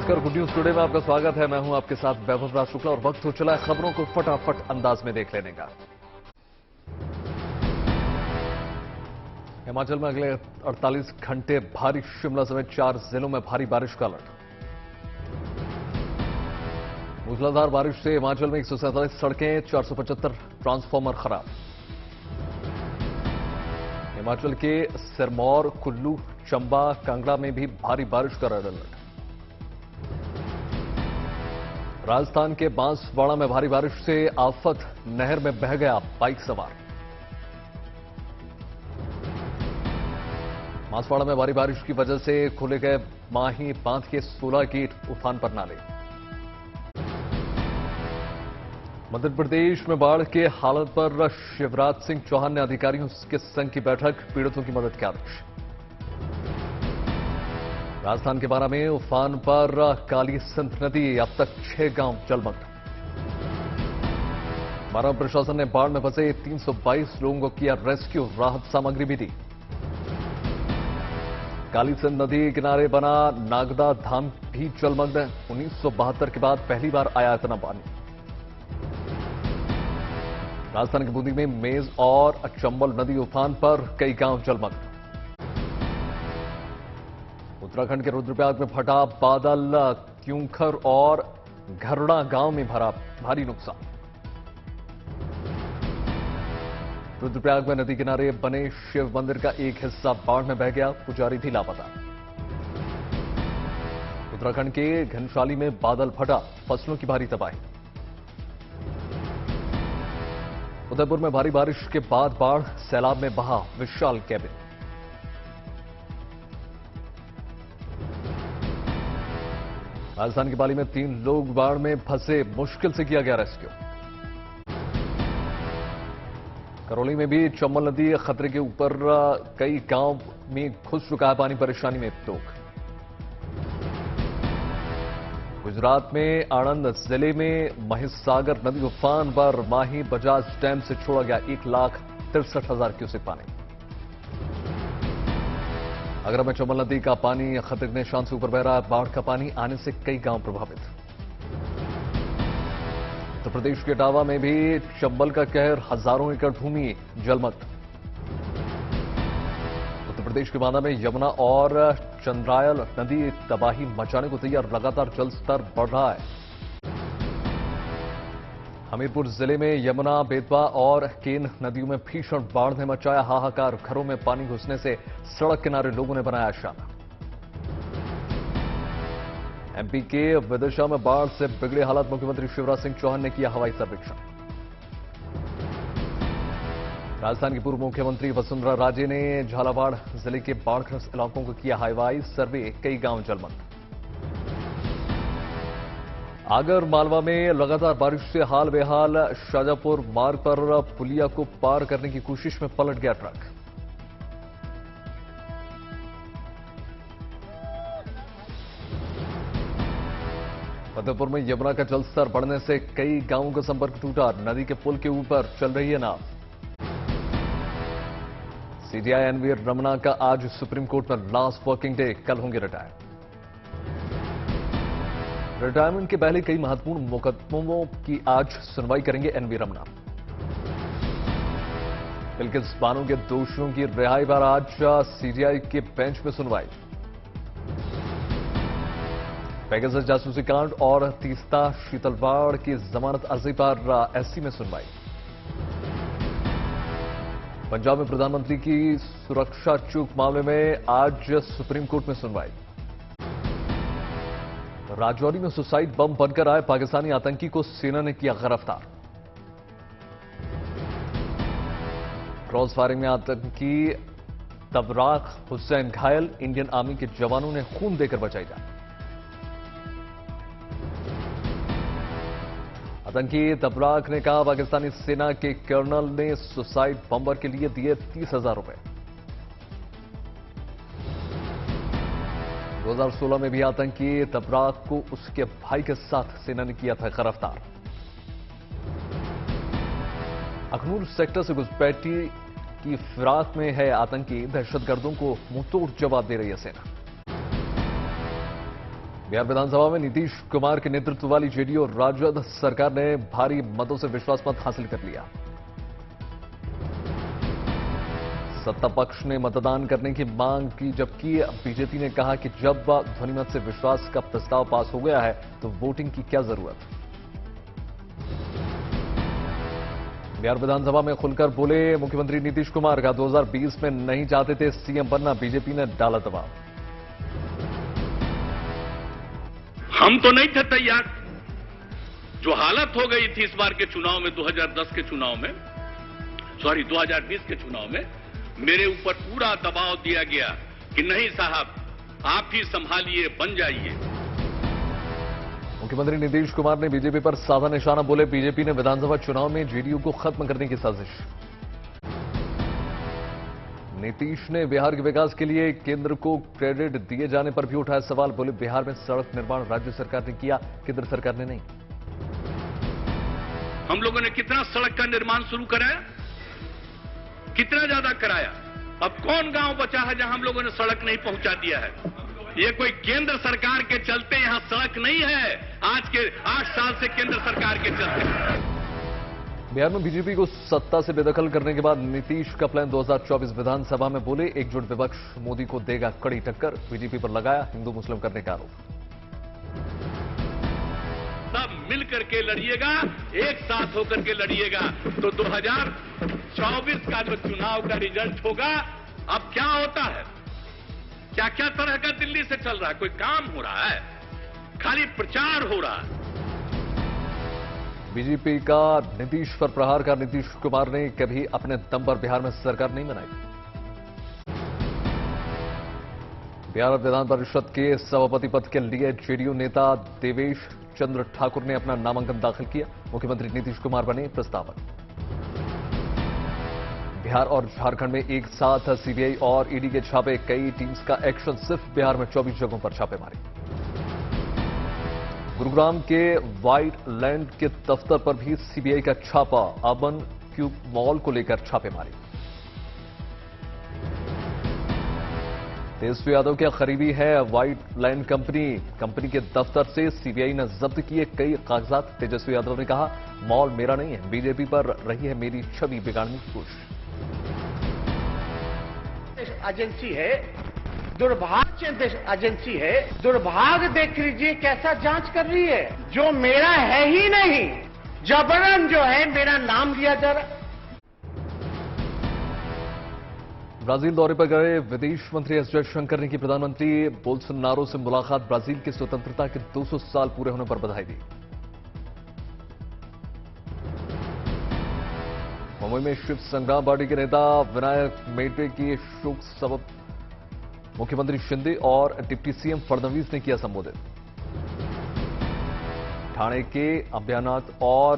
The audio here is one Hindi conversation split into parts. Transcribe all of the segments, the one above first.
नमस्कार, गुड न्यूज टुडे में आपका स्वागत है। मैं हूं आपके साथ वैभव राज शुक्ला और वक्त हो चला है खबरों को फटाफट अंदाज में देख लेने का। हिमाचल में अगले 48 घंटे भारी, शिमला समेत 4 जिलों में भारी बारिश का अलर्ट। मूसलाधार बारिश से हिमाचल में 147 सड़कें, 475 ट्रांसफार्मर खराब। हिमाचल के सिरमौर, कुल्लू, चंबा, कांगड़ा में भी भारी बारिश का रेड अलर्ट। राजस्थान के बांसवाड़ा में भारी बारिश से आफत, नहर में बह गया बाइक सवार। बांसवाड़ा में भारी बारिश की वजह से खोले गए माही बांध के 16 गेट, उफान पर नाले। मध्य प्रदेश में बाढ़ के हालत पर शिवराज सिंह चौहान ने अधिकारियों के संग की बैठक, पीड़ितों की मदद के आदेश। राजस्थान के बारा में उफान पर काली सिंध नदी, अब तक 6 गांव जलमग्न। बारा प्रशासन ने बाढ़ में फंसे 322 लोगों को किया रेस्क्यू, राहत सामग्री भी दी। काली सिंध नदी किनारे बना नागदा धाम भी जलमग्न। 1972 के बाद पहली बार आया इतना पानी। राजस्थान की बूंदी में मेज और चंबल नदी उफान पर, कई गांव जलमग्न। उत्तराखंड के रुद्रप्रयाग में फटा बादल, क्यूंखर और घरड़ा गांव में भरा भारी नुकसान। रुद्रप्रयाग में नदी किनारे बने शिव मंदिर का एक हिस्सा बाढ़ में बह गया, पुजारी भी लापता। उत्तराखंड के घनसाली में बादल फटा, फसलों की भारी तबाही। उदयपुर में भारी बारिश के बाद बाढ़, सैलाब में बहा विशाल कैबिन। राजस्थान के पाली में 3 लोग बाढ़ में फंसे, मुश्किल से किया गया रेस्क्यू। करौली में भी चंबल नदी खतरे के ऊपर, कई गांव में घुस चुका है पानी, परेशानी में लोग। गुजरात में आणंद जिले में महिसागर नदी उफान पर, माही बजाज डैम से छोड़ा गया 1,63,000 क्यूसेक पानी। आगरा में चंबल नदी का पानी खतरे के निशान से ऊपर बह रहा है, बाढ़ का पानी आने से कई गांव प्रभावित। उत्तर प्रदेश के इटावा में भी चंबल का कहर, हजारों एकड़ भूमि जलमग्न। उत्तर प्रदेश के बांदा में यमुना और चंद्रायल नदी तबाही मचाने को तैयार, लगातार जल स्तर बढ़ रहा है। हमीरपुर जिले में यमुना, बेतवा और केन नदियों में भीषण बाढ़ ने मचाया हाहाकार, घरों में पानी घुसने से सड़क किनारे लोगों ने बनाया निशाना। एमपी के विदिशा में बाढ़ से बिगड़े हालात, मुख्यमंत्री शिवराज सिंह चौहान ने किया हवाई सर्वेक्षण। राजस्थान की पूर्व मुख्यमंत्री वसुंधरा राजे ने झालावाड़ जिले के बाढ़ग्रस्त इलाकों को किया हवाई सर्वे, कई गांव जलमग्न। आगर मालवा में लगातार बारिश से हाल बेहाल, शाजापुर मार्ग पर पुलिया को पार करने की कोशिश में पलट गया ट्रक। फतेहपुर में यमुना का जलस्तर बढ़ने से कई गांवों का संपर्क टूटा, नदी के पुल के ऊपर चल रही है नाव। सीजीआई एनवी रमना का आज सुप्रीम कोर्ट में लास्ट वर्किंग डे, कल होंगे रिटायर। रिटायरमेंट के पहले कई महत्वपूर्ण मुकदमों की आज सुनवाई करेंगे एनवी रमना। बिल्किस बानो के दोषियों की रिहाई पर आज सीजीआई के बेंच में सुनवाई। पेगासस जासूसी कांड और तीस्ता शीतलवाड़ की जमानत अर्जी पर एससी में सुनवाई। पंजाब में प्रधानमंत्री की सुरक्षा चूक मामले में आज सुप्रीम कोर्ट में सुनवाई। राजौरी में सुसाइड बम बनकर आए पाकिस्तानी आतंकी को सेना ने किया गिरफ्तार। क्रॉस फायरिंग में आतंकी तबराक हुसैन घायल, इंडियन आर्मी के जवानों ने खून देकर बचाई जान। आतंकी तबराक ने कहा, पाकिस्तानी सेना के कर्नल ने सुसाइड बम्बर के लिए दिए 30,000 रुपए। 2016 में भी आतंकी तबराक को उसके भाई के साथ सेना ने किया था गिरफ्तार। अखनूर सेक्टर से घुसपैठी की फिराक में है आतंकी, दहशतगर्दों को मुंहतोड़ जवाब दे रही है सेना। बिहार विधानसभा में नीतीश कुमार के नेतृत्व वाली जेडीयू और राजद सरकार ने भारी मतों से विश्वास मत हासिल कर लिया। सत्ता पक्ष ने मतदान करने की मांग की, जबकि बीजेपी ने कहा कि जब ध्वनिमत से विश्वास का प्रस्ताव पास हो गया है तो वोटिंग की क्या जरूरत। बिहार विधानसभा में खुलकर बोले मुख्यमंत्री नीतीश कुमार का 2020 में नहीं चाहते थे सीएम बनना, बीजेपी ने डाला दबाव। हम तो नहीं थे तैयार। जो हालत हो गई थी इस बार के चुनाव में, 2010 के चुनाव में, 2020 के चुनाव में मेरे ऊपर पूरा दबाव दिया गया कि नहीं साहब आप ही संभालिए, बन जाइए। मुख्यमंत्री नीतीश कुमार ने बीजेपी पर साधा निशाना, बोले बीजेपी ने विधानसभा चुनाव में जेडीयू को खत्म करने की साजिश। नीतीश ने बिहार के विकास के लिए केंद्र को क्रेडिट दिए जाने पर भी उठाया सवाल, बोले बिहार में सड़क निर्माण राज्य सरकार ने किया, केंद्र सरकार ने नहीं। हम लोगों ने कितना सड़क का निर्माण शुरू कराया, कितना ज्यादा कराया। अब कौन गांव बचा है जहां हम लोगों ने सड़क नहीं पहुंचा दिया है। ये कोई केंद्र सरकार के चलते यहां सड़क नहीं है, आज के 8 साल से केंद्र सरकार के चलते। बिहार में बीजेपी को सत्ता से बेदखल करने के बाद नीतीश का प्लान 2024 विधानसभा में, बोले एकजुट विपक्ष मोदी को देगा कड़ी टक्कर, बीजेपी पर लगाया हिंदू मुस्लिम करने का आरोप। सब मिलकर के लड़िएगा, एक साथ होकर के लड़िएगा तो 2024 का जो चुनाव का रिजल्ट होगा। अब क्या होता है, क्या क्या तरह का दिल्ली से चल रहा है, कोई काम हो रहा है, खाली प्रचार हो रहा है। बीजेपी का नीतीश पर प्रहार का, नीतीश कुमार ने कभी अपने दम पर बिहार में सरकार नहीं बनाई। बिहार विधान परिषद के सभापति पद के लिए जेडीयू नेता देवेश चंद्र ठाकुर ने अपना नामांकन दाखिल किया, मुख्यमंत्री नीतीश कुमार बने प्रस्तावक। बिहार और झारखंड में एक साथ सीबीआई और ईडी के छापे, कई टीम्स का एक्शन, सिर्फ बिहार में 24 जगहों पर छापेमारी। गुरुग्राम के व्हाइट लैंड के दफ्तर पर भी सीबीआई का छापा, अर्बन क्यूब मॉल को लेकर छापेमारी। तेजस्वी यादव के करीबी है व्हाइट लैंड कंपनी के दफ्तर से सीबीआई ने जब्त किए कई कागजात। तेजस्वी यादव ने कहा मॉल मेरा नहीं है, बीजेपी पर रही है मेरी छवि बिगाड़ने की कोशिश। एजेंसी है, दुर्भाग्य एजेंसी है, दुर्भाग्य देख लीजिए कैसा जांच कर रही है। जो मेरा है ही नहीं, जबरन जो है मेरा नाम लिया जा रहा है। ब्राजील दौरे पर गए विदेश मंत्री एस जयशंकर ने की प्रधानमंत्री बोल्सोनारो से मुलाकात, ब्राजील की स्वतंत्रता के 200 साल पूरे होने पर बधाई दी। मुंबई में शिव संग्राम पार्टी के नेता विनायक मेटे की शोक सभा मुख्यमंत्री शिंदे और डिप्टी सीएम फडणवीस ने किया संबोधित। ठाणे के अभ्यानाथ और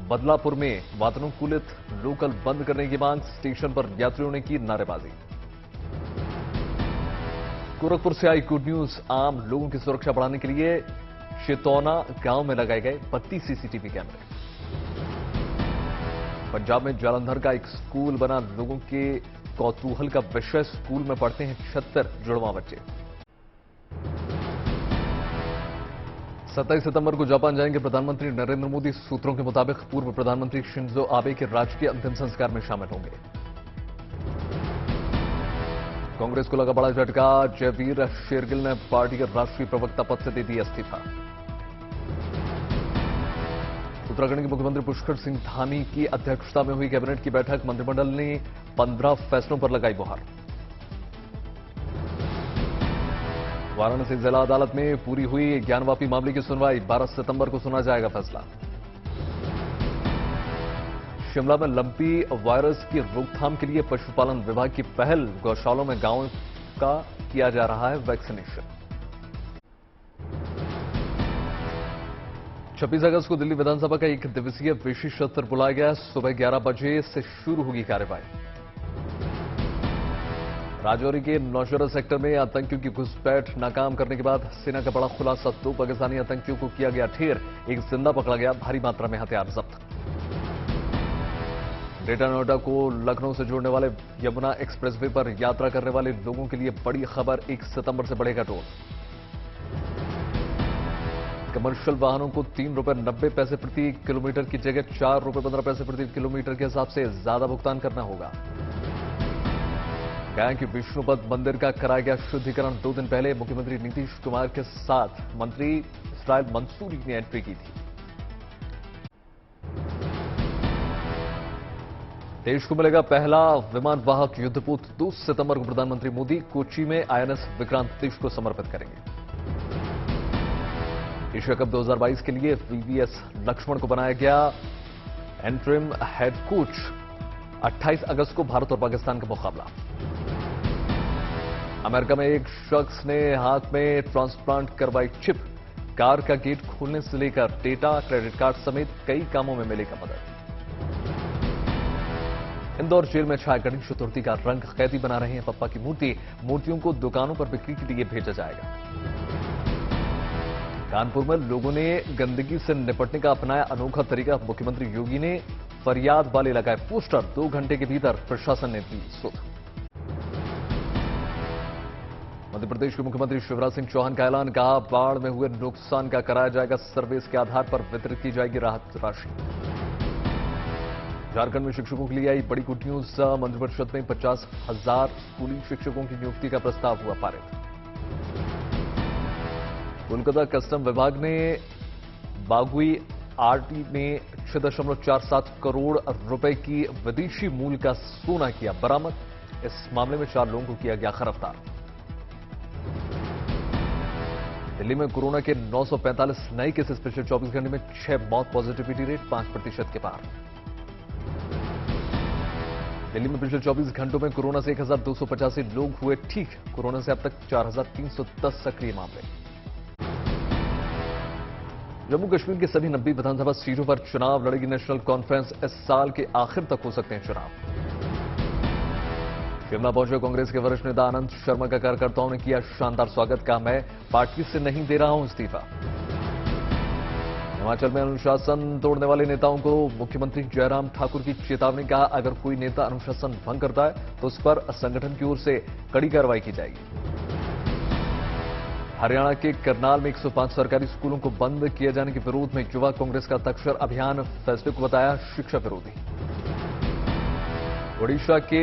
बदलापुर में वातानुकूलित लोकल बंद करने की मांग, स्टेशन पर यात्रियों ने की नारेबाजी। गोरखपुर से आई गुड न्यूज, आम लोगों की सुरक्षा बढ़ाने के लिए शेतौना गांव में लगाए गए 32 सीसीटीवी कैमरे। पंजाब में जालंधर का एक स्कूल बना, लोगों के कौतूहल का विषय, स्कूल में पढ़ते हैं 76 जुड़वा बच्चे। 27 सितंबर को जापान जाएंगे प्रधानमंत्री नरेंद्र मोदी, सूत्रों के मुताबिक पूर्व प्रधानमंत्री शिंजो आबे के राजकीय अंतिम संस्कार में शामिल होंगे। कांग्रेस को लगा बड़ा झटका, जयवीर शेरगिल ने पार्टी के राष्ट्रीय प्रवक्ता पद से दे दिया इस्तीफा। उत्तराखंड के मुख्यमंत्री पुष्कर सिंह धामी की अध्यक्षता में हुई कैबिनेट की बैठक, मंत्रिमंडल ने 15 फैसलों पर लगाई मुहर। वाराणसी जिला अदालत में पूरी हुई ज्ञानवापी मामले की सुनवाई, 12 सितंबर को सुना जाएगा फैसला। शिमला में लंपी वायरस की रोकथाम के लिए पशुपालन विभाग की पहल, गौशालों में गांवों का किया जा रहा है वैक्सीनेशन। 26 अगस्त को दिल्ली विधानसभा का एक दिवसीय विशेष सत्र बुलाया गया, सुबह 11 बजे से शुरू होगी कार्यवाही। राजौरी के नौशहरा सेक्टर में आतंकियों की घुसपैठ नाकाम करने के बाद सेना का बड़ा खुलासा, 2 पाकिस्तानी आतंकियों को किया गया ढेर, एक जिंदा पकड़ा गया, भारी मात्रा में हथियार जब्त। ग्रेटर नोएडा को लखनऊ से जोड़ने वाले यमुना एक्सप्रेसवे पर यात्रा करने वाले लोगों के लिए बड़ी खबर, 1 सितंबर से बढ़ेगा टोल। कमर्शियल वाहनों को ₹3.90 प्रति किलोमीटर की जगह ₹4.15 प्रति किलोमीटर के हिसाब से ज्यादा भुगतान करना होगा। कहा कि विष्णुपद मंदिर का कराया गया शुद्धिकरण 2 दिन पहले मुख्यमंत्री नीतीश कुमार के साथ मंत्री इसराइल मंसूरी ने एंट्री की थी। देश को मिलेगा पहला विमान वाहक युद्धपोत। 2 सितंबर को प्रधानमंत्री मोदी कोच्चि में INS विक्रांत देश को समर्पित करेंगे। एशिया कप 2022 के लिए VVS लक्ष्मण को बनाया गया इंटरिम हेड कोच। 28 अगस्त को भारत और पाकिस्तान का मुकाबला। अमेरिका में एक शख्स ने हाथ में ट्रांसप्लांट करवाई चिप। कार का गेट खोलने से लेकर डेटा, क्रेडिट कार्ड समेत कई कामों में मिलेगा मदद। इंदौर जेल में छाया गणेश चतुर्थी का रंग। कैदी बना रहे हैं पप्पा की मूर्ति। मूर्तियों को दुकानों पर बिक्री के लिए भेजा जाएगा। कानपुर में लोगों ने गंदगी से निपटने का अपनाया अनोखा तरीका। मुख्यमंत्री योगी ने फरियाद वाले लगाए पोस्टर। 2 घंटे के भीतर प्रशासन ने दी सुध। मध्य प्रदेश के मुख्यमंत्री शिवराज सिंह चौहान का ऐलान। कहा, बाढ़ में हुए नुकसान का कराया जाएगा सर्वे। इसके आधार पर वितरित की जाएगी राहत राशि। झारखंड में शिक्षकों के लिए आई बड़ी गुड न्यूज। मंत्रिपरिषद में 50,000 स्कूली शिक्षकों की नियुक्ति का प्रस्ताव हुआ पारित। कोलकाता कस्टम विभाग ने बागुई आरटी में 6.47 करोड़ रुपए की विदेशी मूल का सोना किया बरामद। इस मामले में 4 लोगों को किया गया गिरफ्तार। दिल्ली में कोरोना के 945 नए केसेस। पिछले 24 घंटे में 6 मौत। पॉजिटिविटी रेट 5% के पार। दिल्ली में पिछले 24 घंटों में कोरोना से 1285 लोग हुए ठीक। कोरोना से अब तक 4310 सक्रिय मामले। जम्मू कश्मीर के सभी 90 विधानसभा सीटों पर चुनाव लड़ेगी नेशनल कॉन्फ्रेंस। इस साल के आखिर तक हो सकते हैं चुनाव। शिमला पहुंचे कांग्रेस के वरिष्ठ नेता आनंद शर्मा का कार्यकर्ताओं ने किया शानदार स्वागत। कहा, मैं पार्टी से नहीं दे रहा हूं इस्तीफा। हिमाचल में अनुशासन तोड़ने वाले नेताओं को मुख्यमंत्री जयराम ठाकुर की चेतावनी। कहा, अगर कोई नेता अनुशासन भंग करता है तो उस पर संगठन की ओर से कड़ी कार्रवाई की जाएगी। हरियाणा के करनाल में 105 सरकारी स्कूलों को बंद किए जाने के विरोध में युवा कांग्रेस का तक्षर अभियान। फैसले को बताया शिक्षा विरोधी। ओडिशा के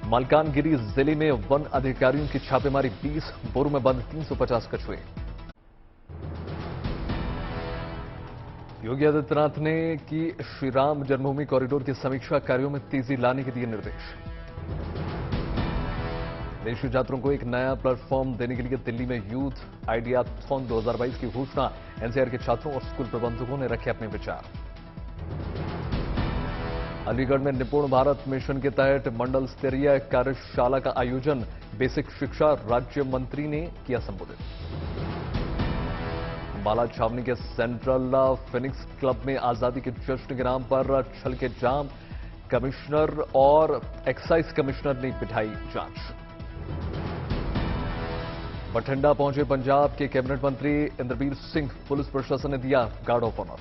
मलकानगिरी जिले में वन अधिकारियों की छापेमारी। 20 बोरों में बंद 350 कछुए। योगी आदित्यनाथ ने की श्री राम जन्मभूमि कॉरिडोर की समीक्षा। कार्यों में तेजी लाने के दिए निर्देश। देशी छात्रों को एक नया प्लेटफॉर्म देने के लिए दिल्ली में यूथ आइडियाथॉन 2022 की घोषणा। एनसीआर के छात्रों और स्कूल प्रबंधकों ने रखे अपने विचार। अलीगढ़ में निपुण भारत मिशन के तहत मंडल स्तरीय कार्यशाला का आयोजन। बेसिक शिक्षा राज्य मंत्री ने किया संबोधित। अंबाला छावनी के सेंट्रल फिनिक्स क्लब में आजादी के जश्न के नाम पर छल के जाम। कमिश्नर और एक्साइज कमिश्नर ने बिठाई जांच। बठिंडा पहुंचे पंजाब के कैबिनेट मंत्री इंद्रबीर सिंह। पुलिस प्रशासन ने दिया गार्ड ऑफ ऑनर।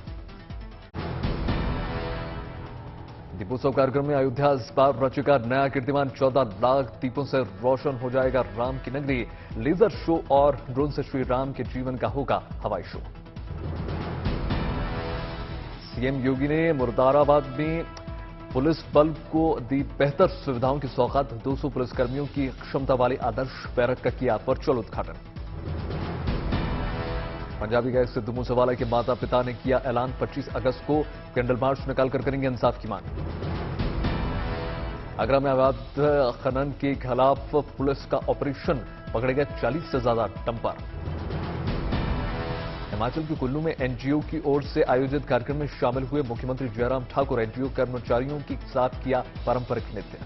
दीपोत्सव कार्यक्रम में अयोध्या इस बार रचेगा नया कीर्तिमान। 14 लाख दीपों से रोशन हो जाएगा राम की नगरी। लेजर शो और ड्रोन से श्री राम के जीवन का होगा हवाई शो। सीएम योगी ने मुरादाबाद में पुलिस बल को दी बेहतर सुविधाओं की सौगात। 200 पुलिसकर्मियों की क्षमता वाले आदर्श बैरक का किया वर्चुअल उद्घाटन। पंजाबी गायक सिद्धू मूसेवाला के माता पिता ने किया ऐलान। 25 अगस्त को कैंडल मार्च निकालकर करेंगे इंसाफ की मांग। आगरा में अवैध खनन के खिलाफ पुलिस का ऑपरेशन। पकड़े गए 40 से ज्यादा डंपर। हिमाचल के कुल्लू में एनजीओ की ओर से आयोजित कार्यक्रम में शामिल हुए मुख्यमंत्री जयराम ठाकुर। एनजीओ कर्मचारियों के साथ किया पारंपरिक नृत्य।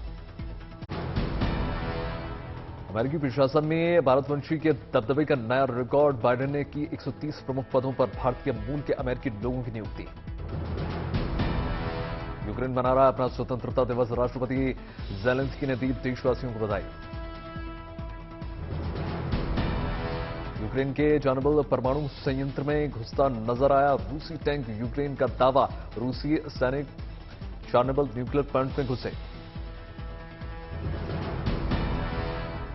अमेरिकी प्रशासन में भारतवंशी के दबदबे का नया रिकॉर्ड। बाइडेन ने की 130 प्रमुख पदों पर भारतीय मूल के अमेरिकी लोगों की नियुक्ति। यूक्रेन मना रहा है अपना स्वतंत्रता दिवस। राष्ट्रपति जेलेंस्की ने दी देशवासियों को बधाई। यूक्रेन के चार्नोबिल परमाणु संयंत्र में घुसता नजर आया रूसी टैंक। यूक्रेन का दावा, रूसी सैनिक चार्नोबिल न्यूक्लियर प्लांट में घुसे।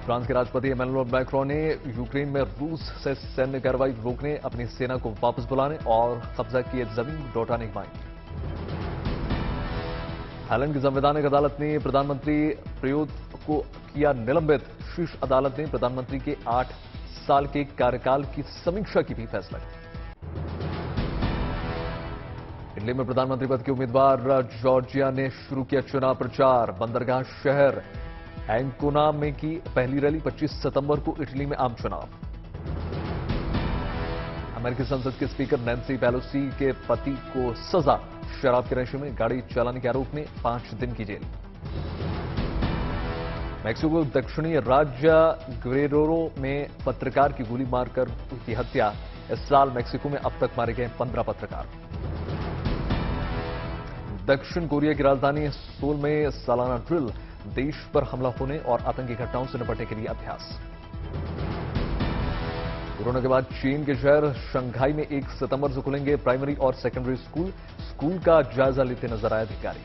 फ्रांस के राष्ट्रपति इमैनुअल मैक्रों ने यूक्रेन में रूस से सैन्य कार्रवाई रोकने, अपनी सेना को वापस बुलाने और कब्जा किए जमीन लौटाने की मांग की। थाईलैंड की संवैधानिक अदालत ने प्रधानमंत्री प्रयुत को किया निलंबित। शीर्ष अदालत ने प्रधानमंत्री के 8 साल के कार्यकाल की समीक्षा की भी फैसला किया। इटली में प्रधानमंत्री पद के उम्मीदवार जॉर्जिया ने शुरू किया चुनाव प्रचार। बंदरगाह शहर एंकोना में की पहली रैली। 25 सितंबर को इटली में आम चुनाव। अमेरिकी संसद के स्पीकर नैन्सी पेलोसी के पति को सजा, शराब के नशे में गाड़ी चलाने के आरोप में 5 दिन की जेल। मैक्सिको दक्षिणी राज्य ग्वेरेरो में पत्रकार की गोली मारकर की हत्या। इस साल मैक्सिको में अब तक मारे गए 15 पत्रकार। दक्षिण कोरिया की राजधानी सोल में सालाना ड्रिल, देश पर हमला होने और आतंकी घटनाओं से निपटने के लिए अभ्यास। कोरोना के बाद चीन के शहर शंघाई में 1 सितंबर से खुलेंगे प्राइमरी और सेकेंडरी स्कूल। स्कूल का जायजा लेते नजर आए अधिकारी।